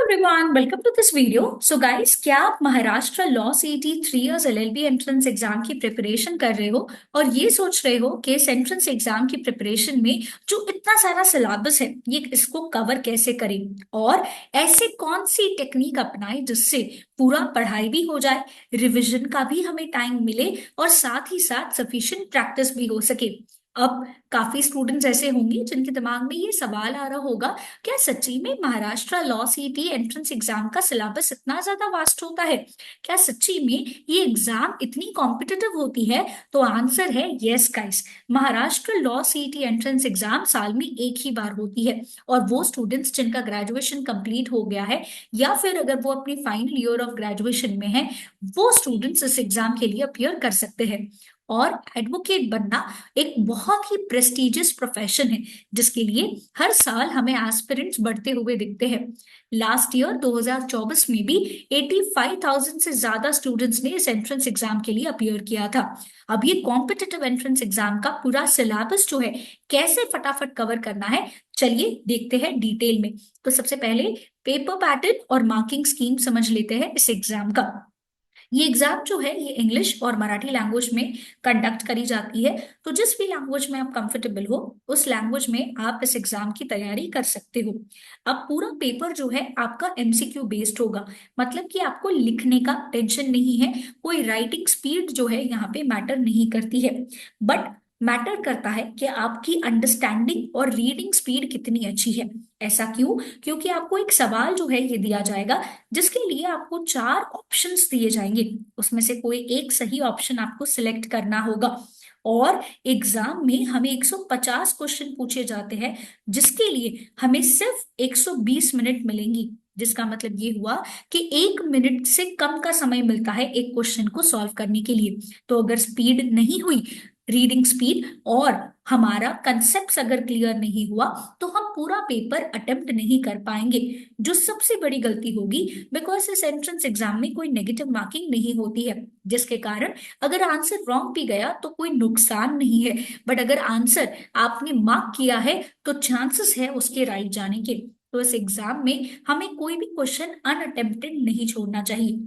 everyone, welcome to this video. So guys, क्या आप Maharashtra law CET 3 years LLB entrance exam की preparation कर रहे हो और ये सोच रहे हो कि इस एंट्रेंस एग्जाम की प्रिपरेशन में जो इतना सारा सिलेबस है ये इसको कवर कैसे करें और ऐसे कौन सी टेक्निक अपनाएं जिससे पूरा पढ़ाई भी हो जाए, रिवीजन का भी हमें टाइम मिले और साथ ही साथ सफिशिएंट प्रैक्टिस भी हो सके। अब काफी स्टूडेंट्स ऐसे होंगे जिनके दिमाग में ये सवाल आ रहा होगा, क्या सच्ची में Maharashtra law CET entrance exam का सिलेबस इतना ज्यादा वास्ट होता है? क्या सच्ची में ये एग्जाम इतनी कॉम्पिटिटिव होती है? तो आंसर है yes guys. Maharashtra law CET entrance exam साल में एक ही बार होती है और वो स्टूडेंट्स जिनका ग्रेजुएशन कंप्लीट हो गया है या फिर अगर वो अपनी फाइनल ईयर ऑफ ग्रेजुएशन में है, वो स्टूडेंट्स इस एग्जाम के लिए अपियर कर सकते हैं। और एडवोकेट बनना एक बहुत ही प्रेस्टिजियस प्रोफेशन है जिसके लिए हर साल हमें एस्पिरेंट्स बढ़ते हुए दिखते हैं। लास्ट ईयर 2024 में भी 85,000 से ज्यादा स्टूडेंट्स ने इस एंट्रेंस एग्जाम के लिए अपियर किया था। अब ये कॉम्पिटिटिव एंट्रेंस एग्जाम का पूरा सिलेबस जो है कैसे फटाफट कवर करना है, चलिए देखते हैं डिटेल में। तो सबसे पहले पेपर पैटर्न और मार्किंग स्कीम समझ लेते हैं इस एग्जाम का। ये एग्जाम जो है ये इंग्लिश और मराठी लैंग्वेज में कंडक्ट करी जाती है। तो जिस भी लैंग्वेज में आप कंफर्टेबल हो उस लैंग्वेज में आप इस एग्जाम की तैयारी कर सकते हो। अब पूरा पेपर जो है आपका एमसीक्यू बेस्ड होगा, मतलब कि आपको लिखने का टेंशन नहीं है, कोई राइटिंग स्पीड जो है यहाँ पे मैटर नहीं करती है। बट मैटर करता है कि आपकी अंडरस्टैंडिंग और रीडिंग स्पीड कितनी अच्छी है। ऐसा क्यों? क्योंकि आपको एक सवाल जो है ये दिया जाएगा जिसके लिए आपको 4 ऑप्शंस दिए जाएंगे, उसमें से कोई एक सही ऑप्शन आपको सिलेक्ट करना होगा। और एग्जाम में हमें 150 क्वेश्चन पूछे जाते हैं जिसके लिए हमें सिर्फ 120 मिनट मिलेंगी, जिसका मतलब ये हुआ कि 1 मिनट से कम का समय मिलता है एक क्वेश्चन को सॉल्व करने के लिए। तो अगर स्पीड नहीं हुई, रीडिंग स्पीड और हमारा कंसेप्ट अगर क्लियर नहीं हुआ, तो हम पूरा पेपर अटेम्प्ट नहीं कर पाएंगे, जो सबसे बड़ी गलती होगी। बिकॉज इस एंट्रेंस एग्जाम में कोई नेगेटिव मार्किंग नहीं होती है, जिसके कारण अगर आंसर रॉन्ग भी गया तो कोई नुकसान नहीं है। बट अगर आंसर आपने मार्क किया है तो चांसेस है उसके राइट जाने के। तो इस एग्जाम में हमें कोई भी क्वेश्चन अनअटेम्प्टेड नहीं छोड़ना चाहिए।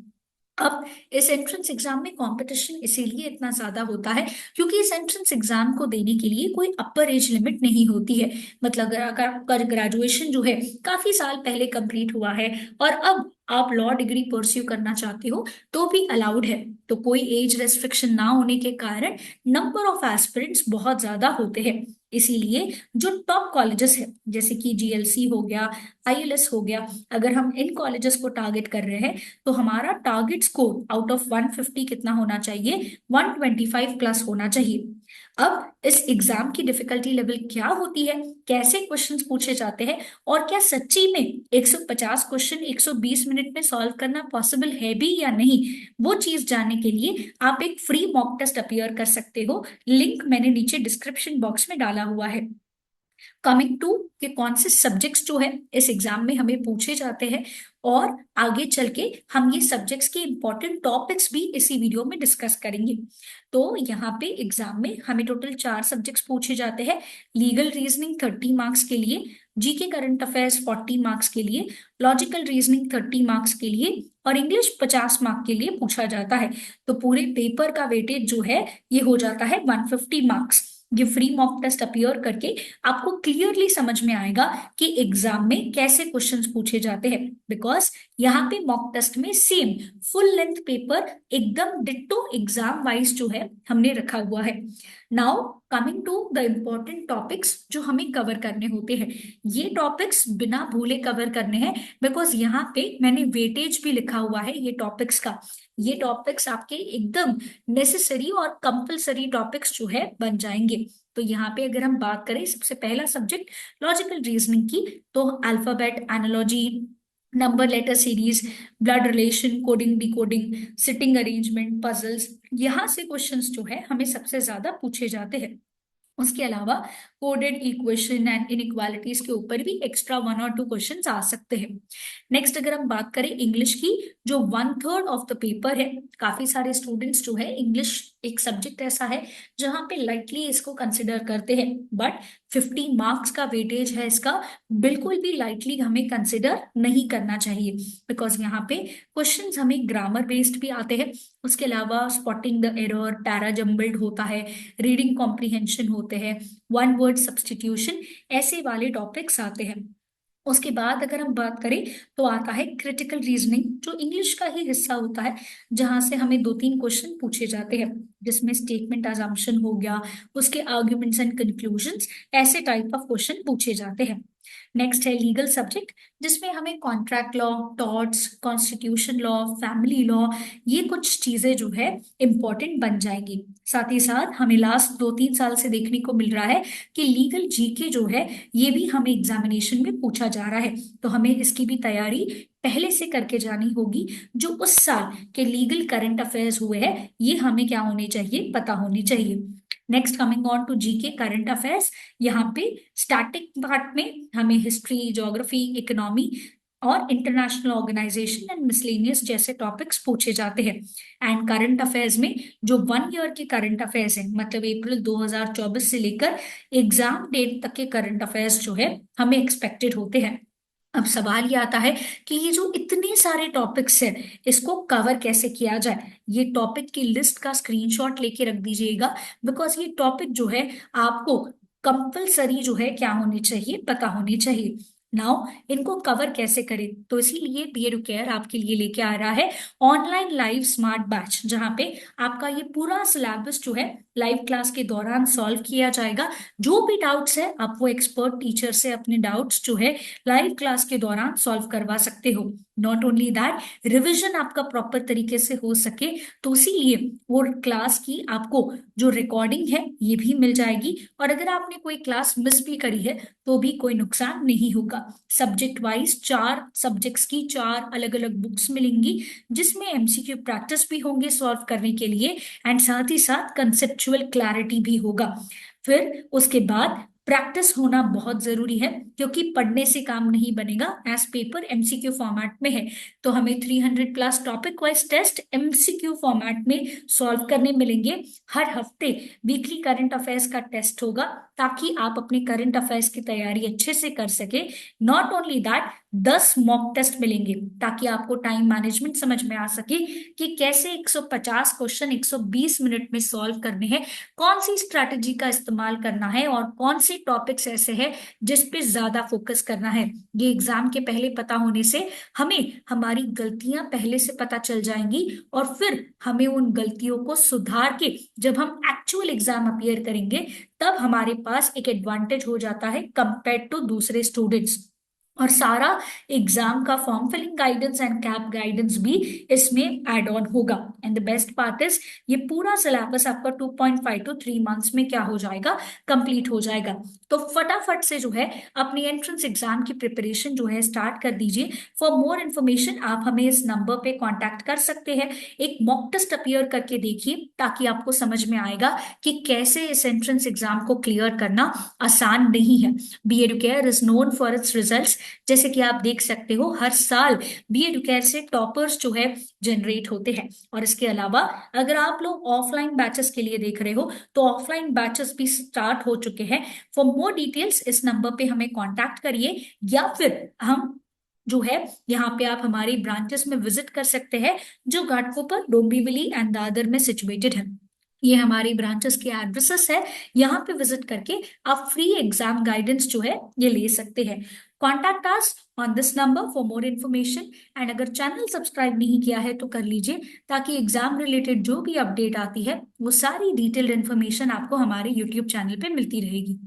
अब इस एंट्रेंस एग्जाम में कंपटीशन इसीलिए इतना ज्यादा होता है क्योंकि इस एंट्रेंस एग्जाम को देने के लिए कोई अपर एज लिमिट नहीं होती है। मतलब अगर आपका ग्रेजुएशन जो है काफी साल पहले कंप्लीट हुआ है और अब आप लॉ डिग्री परस्यू करना चाहते हो तो भी अलाउड है। तो कोई एज रेस्ट्रिक्शन ना होने के कारण नंबर ऑफ एस्पिरेंट्स बहुत ज्यादा होते हैं। इसीलिए जो टॉप कॉलेजेस है जैसे कि जीएलसी हो गया, आईएलएस हो गया, अगर हम इन कॉलेजेस को टारगेट कर रहे हैं तो हमारा टारगेट स्कोर आउट ऑफ 150 कितना होना चाहिए? 125 प्लस होना चाहिए। अब इस एग्जाम की डिफिकल्टी लेवल क्या होती है, कैसे क्वेश्चंस पूछे जाते हैं और क्या सच्ची में 150 क्वेश्चन 120 मिनट में सॉल्व करना पॉसिबल है भी या नहीं, वो चीज जानने के लिए आप एक फ्री मॉक टेस्ट अपीयर कर सकते हो। लिंक मैंने नीचे डिस्क्रिप्शन बॉक्स में डाला हुआ है। कमिंग टू कि कौन से सब्जेक्ट्स जो है इस एग्जाम में हमें पूछे जाते हैं और आगे चल के हम ये सब्जेक्ट्स के इंपॉर्टेंट टॉपिक्स भी इसी वीडियो में डिस्कस करेंगे। तो यहाँ पे एग्जाम में हमें टोटल 4 सब्जेक्ट्स पूछे जाते हैं। लीगल रीजनिंग 30 मार्क्स के लिए, जीके करंट अफेयर्स 40 मार्क्स के लिए, लॉजिकल रीजनिंग 30 मार्क्स के लिए और इंग्लिश 50 मार्क्स के लिए पूछा जाता है। तो पूरे पेपर का वेटेज जो है ये हो जाता है 150 मार्क्स। ये फ्री मॉक टेस्ट अपीयर करके आपको क्लियरली समझ में आएगा कि एग्जाम में कैसे क्वेश्चंस पूछे जाते हैं। बिकॉज यहाँ पे मॉक टेस्ट में सेम फुल लेंथ पेपर एकदम डिट्टो एग्जाम वाइज जो है हमने रखा हुआ है। Now coming to the important topics जो हमें कवर करने होते हैं, ये टॉपिक्स बिना भूले कवर करने हैं। बिकॉज यहाँ पे मैंने वेटेज भी लिखा हुआ है ये टॉपिक्स का। ये टॉपिक्स आपके एकदम नेसेसरी और कंपलसरी टॉपिक्स जो है बन जाएंगे। तो यहाँ पे अगर हम बात करें सबसे पहला सब्जेक्ट लॉजिकल रीजनिंग की, तो alphabet, analogy, number letter series, blood relation, coding decoding, sitting arrangement, puzzles, यहाँ से क्वेश्चंस जो है हमें सबसे ज्यादा पूछे जाते हैं। उसके अलावा कोडेड इक्वेशन एंड इनइक्वालिटीज के ऊपर भी एक्स्ट्रा 1 और 2 क्वेश्चंस आ सकते हैं। नेक्स्ट अगर हम बात करें इंग्लिश की, जो 1/3 ऑफ द पेपर है, काफी सारे स्टूडेंट्स जो है इंग्लिश एक सब्जेक्ट ऐसा है जहां पे लाइटली इसको कंसिडर करते हैं, बट 50 मार्क्स का वेटेज है इसका, बिल्कुल भी लाइटली हमें कंसिडर नहीं करना चाहिए, बिकॉज यहाँ पे क्वेश्चंस हमें ग्रामर बेस्ड भी आते हैं। उसके अलावा spotting the error, para jumbled होता है, रीडिंग कॉम्प्रिहेंशन होते हैं, वन वर्ड सब्स्टिट्यूशन, ऐसे वाले टॉपिक्स आते हैं। उसके बाद अगर हम बात करें तो आता है क्रिटिकल रीजनिंग, जो इंग्लिश का ही हिस्सा होता है, जहां से हमें 2-3 क्वेश्चन पूछे जाते हैं, जिसमें स्टेटमेंट अजम्पशन हो गया, उसके आर्ग्यूमेंट्स एंड कंक्लूजन्स, ऐसे टाइप ऑफ क्वेश्चन पूछे जाते हैं। नेक्स्ट है लीगल सब्जेक्ट, जिसमें हमें contract law, torts, constitution law, family law, ये कुछ चीजें जो है इंपॉर्टेंट बन जाएंगी। साथ ही साथ हमें लास्ट 2-3 साल से देखने को मिल रहा है कि लीगल जीके जो है ये भी हमें एग्जामिनेशन में पूछा जा रहा है, तो हमें इसकी भी तैयारी पहले से करके जानी होगी। जो उस साल के लीगल करंट अफेयर्स हुए हैं ये हमें क्या होने चाहिए, पता होनी चाहिए। Next coming on to GK current affairs, यहाँ पे स्टैटिक पार्ट में हमें हिस्ट्री, ज्योग्राफी, इकोनॉमी और इंटरनेशनल ऑर्गेनाइजेशन एंड मिसलेनियस जैसे टॉपिक्स पूछे जाते हैं। एंड करंट अफेयर्स में जो 1 ईयर के करंट अफेयर्स हैं, मतलब अप्रैल 2024 से लेकर एग्जाम डेट तक के करंट अफेयर्स जो है हमें एक्सपेक्टेड होते हैं। अब सवाल ये आता है कि ये जो इतने सारे टॉपिक्स हैं इसको कवर कैसे किया जाए। ये टॉपिक की लिस्ट का स्क्रीनशॉट लेके रख दीजिएगा, बिकॉज ये टॉपिक जो है आपको कंपलसरी जो है क्या होनी चाहिए, पता होनी चाहिए। नाउ इनको कवर कैसे करें, तो इसीलिए बी एडुकेयर आपके लिए लेके आ रहा है ऑनलाइन लाइव स्मार्ट बैच, जहां पे आपका ये पूरा सिलेबस जो है लाइव क्लास के दौरान सॉल्व किया जाएगा। जो भी डाउट्स है आप वो एक्सपर्ट टीचर से अपने डाउट्स जो है लाइव क्लास के दौरान सॉल्व करवा सकते हो। नॉट ओनली दैट, रिविजन आपका प्रॉपर तरीके से हो सके, तो इसीलिए वो क्लास की आपको जो रिकॉर्डिंग है ये भी मिल जाएगी, और अगर आपने कोई क्लास मिस भी करी है तो भी कोई नुकसान नहीं होगा। सब्जेक्ट वाइज 4 सब्जेक्ट्स की 4 अलग अलग बुक्स मिलेंगी, जिसमें एमसीक्यू प्रैक्टिस भी होंगे सॉल्व करने के लिए, एंड साथ ही साथ कंसेप्चुअल क्लैरिटी भी होगा। फिर उसके बाद प्रैक्टिस होना बहुत जरूरी है, क्योंकि पढ़ने से काम नहीं बनेगा, एज पेपर एमसीक्यू फॉर्मेट में है, तो हमें 300+ topic wise test MCQ format में सॉल्व करने मिलेंगे। हर हफ्ते वीकली करंट अफेयर्स का टेस्ट होगा, ताकि आप अपने करंट अफेयर्स की तैयारी अच्छे से कर सके। Not only that, 10 mock test मिलेंगे, ताकि आपको टाइम मैनेजमेंट समझ में आ सके कि कैसे 150 क्वेश्चन 120 मिनट में सॉल्व करने हैं, कौन सी स्ट्रैटेजी का इस्तेमाल करना है, और कौन से टॉपिक्स ऐसे हैं जिस पे ज्यादा फोकस करना है। ये एग्जाम के पहले पता होने से हमें हमारी गलतियां पहले से पता चल जाएंगी, और फिर हमें उन गलतियों को सुधार के जब हम एक्चुअल एग्जाम अपीयर करेंगे, तब हमारे पास एक एडवांटेज हो जाता है कंपेयर टू दूसरे स्टूडेंट्स। और सारा एग्जाम का form filling guidance and cap guidance भी इसमें एड ऑन होगा। And the best part is, ये पूरा सिलेबस आपका 2.5 to 3 मंथ्स में क्या हो जाएगा, कंप्लीट हो जाएगा। तो फटाफट से जो है अपनी एंट्रेंस एग्जाम की प्रिपरेशन जो है स्टार्ट कर दीजिए। फॉर मोर इन्फॉर्मेशन आप हमें इस नंबर पे कांटेक्ट कर सकते हैं। एक मॉक टेस्ट अपीयर करके देखिए, ताकि आपको समझ में आएगा कि कैसे इस एंट्रेंस एग्जाम को क्लियर करना आसान नहीं है। B Educare is known for its results. जैसे कि आप देख सकते हो हर साल बी एडुकेयर से टॉपर्स जो है जनरेट होते हैं। और इसके अलावा अगर आप लोग ऑफलाइन बैचेस के लिए देख रहे हो, तो ऑफलाइन बैचेस भी स्टार्ट हो चुके हैं। फॉर मोर डिटेल्स इस नंबर पे हमें कांटेक्ट करिए, या फिर हम जो है यहाँ पे आप हमारी ब्रांचेस में विजिट कर सकते हैं, जो घाटकोपर, डोंबिवली एंड दादर में सिचुएटेड है। ये हमारी ब्रांचेस के एड्रेसेस है, यहाँ पे विजिट करके आप फ्री एग्जाम गाइडेंस जो है ये ले सकते हैं। Contact us on this number for more information. And अगर चैनल सब्सक्राइब नहीं किया है तो कर लीजिए, ताकि एग्जाम रिलेटेड जो भी अपडेट आती है वो सारी डिटेल्ड इन्फॉर्मेशन आपको हमारे यूट्यूब चैनल पे मिलती रहेगी।